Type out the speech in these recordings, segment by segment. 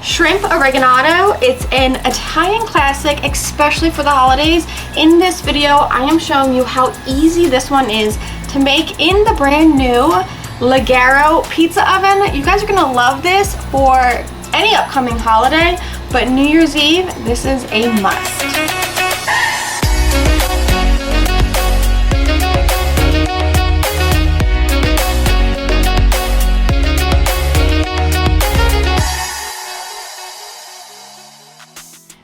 Shrimp oreganato. It's an Italian classic, especially for the holidays. In this video, I am showing you how easy this one is to make in the brand new Leggero Pizza Oven. You guys are gonna love this for any upcoming holiday, but New Year's Eve, this is a must.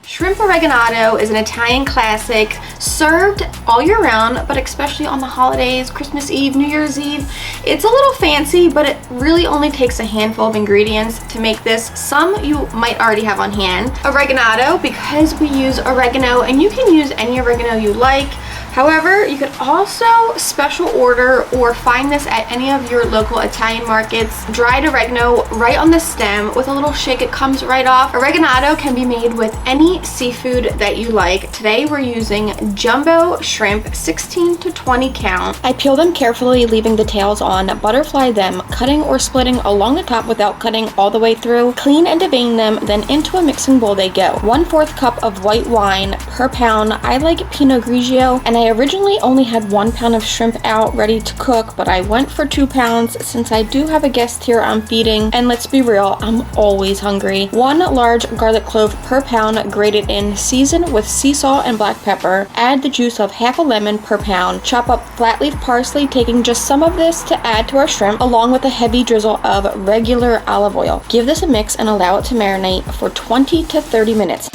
Shrimp oreganato is an Italian classic served all year round, but especially on the holidays, Christmas Eve, New Year's Eve. It's a little fancy, but it really only takes a handful of ingredients to make this. Some you might already have on hand. Oreganata, because we use oregano, and you can use any oregano you like. However, you could also special order or find this at any of your local Italian markets. Dried oregano right on the stem with a little shake, it comes right off. Oreganato can be made with any seafood that you like. Today we're using jumbo shrimp, 16 to 20 count. I peel them carefully, leaving the tails on, butterfly them, cutting or splitting along the top without cutting all the way through. Clean and devein them, then into a mixing bowl they go. 1/4 cup of white wine per pound. I like Pinot Grigio, and I originally only had 1 pound of shrimp out ready to cook, but I went for 2 pounds since I do have a guest here I'm feeding, and let's be real, I'm always hungry. 1 large garlic clove per pound, grated in, season with sea salt and black pepper. Add the juice of half a lemon per pound. Chop up flat leaf parsley, taking just some of this to add to our shrimp, along with a heavy drizzle of regular olive oil. Give this a mix and allow it to marinate for 20 to 30 minutes.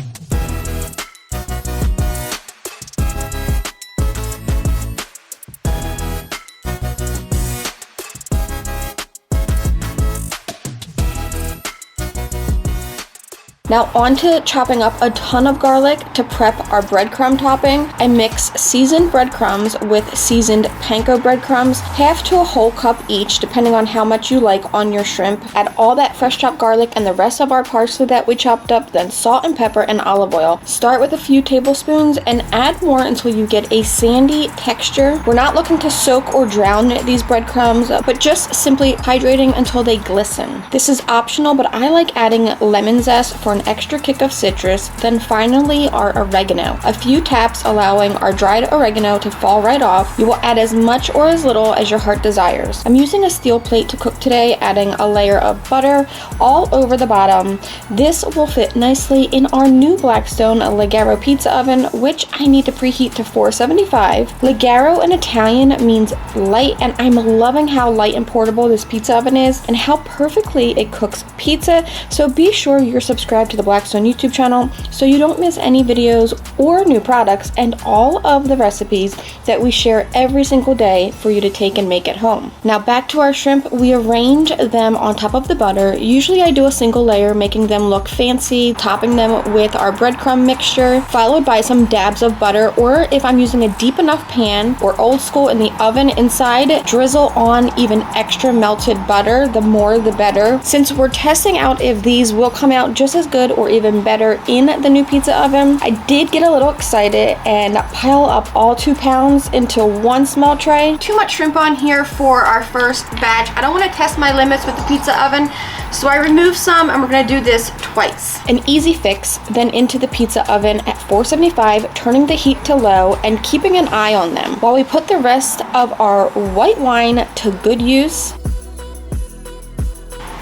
Now on to chopping up a ton of garlic to prep our breadcrumb topping. I mix seasoned breadcrumbs with seasoned panko breadcrumbs, half to a whole cup each, depending on how much you like on your shrimp. Add all that fresh chopped garlic and the rest of our parsley that we chopped up, then salt and pepper and olive oil. Start with a few tablespoons and add more until you get a sandy texture. We're not looking to soak or drown these breadcrumbs, but just simply hydrating until they glisten. This is optional, but I like adding lemon zest for an extra kick of citrus. Then finally our oregano. A few taps allowing our dried oregano to fall right off. You will add as much or as little as your heart desires. I'm using a steel plate to cook today, adding a layer of butter all over the bottom. This will fit nicely in our new Blackstone Leggero Pizza Oven, which I need to preheat to 475. Leggero in Italian means light, and I'm loving how light and portable this pizza oven is and how perfectly it cooks pizza. So be sure you're subscribed to the Blackstone YouTube channel so you don't miss any videos or new products and all of the recipes that we share every single day for you to take and make at home. Now back to our shrimp. We arrange them on top of the butter. Usually I do a single layer, making them look fancy, topping them with our breadcrumb mixture, followed by some dabs of butter, or if I'm using a deep enough pan or old school in the oven inside, drizzle on even extra melted butter. The more the better, since we're testing out if these will come out just as good or even better in the new pizza oven. I did get a little excited and pile up all 2 pounds into one small tray. Too much shrimp on here for our first batch. I don't want to test my limits with the pizza oven, so I removed some and we're going to do this twice. An easy fix, then into the pizza oven at 475, turning the heat to low and keeping an eye on them while we put the rest of our white wine to good use.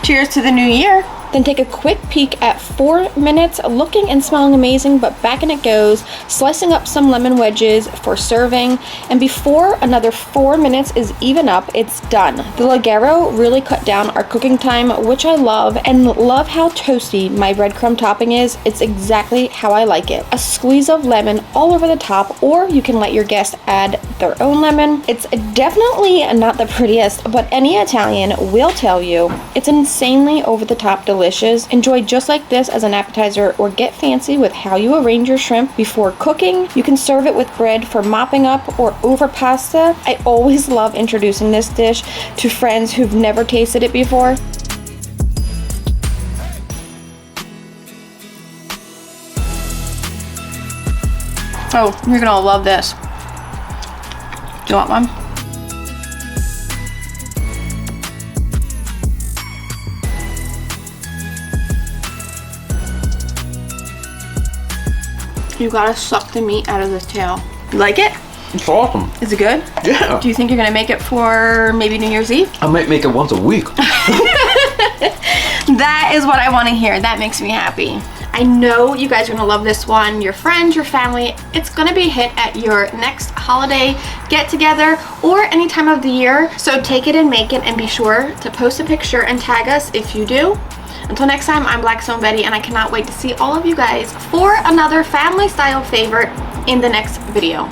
Cheers to the new year. Then take a quick peek at 4 minutes, looking and smelling amazing, but back in it goes, slicing up some lemon wedges for serving, and before another 4 minutes is even up, it's done. The Leggero really cut down our cooking time, which I love, and love how toasty my breadcrumb topping is. It's exactly how I like it. A squeeze of lemon all over the top, or you can let your guests add their own lemon. It's definitely not the prettiest, but any Italian will tell you it's insanely over the top delicious. Enjoy just like this as an appetizer, or get fancy with how you arrange your shrimp before cooking. You can serve it with bread for mopping up or over pasta. I always love introducing this dish to friends who've never tasted it before. Oh, you're gonna love this. Do you want one? You gotta suck the meat out of this tail. You like it? It's awesome. Is it good? Yeah. Do you think you're gonna make it for maybe New Year's Eve? I might make it once a week. That is what I wanna hear. That makes me happy. I know you guys are gonna love this one. Your friends, your family, it's gonna be a hit at your next holiday get together or any time of the year. So take it and make it, and be sure to post a picture and tag us if you do. Until next time, I'm Blackstone Betty, and I cannot wait to see all of you guys for another family style favorite in the next video.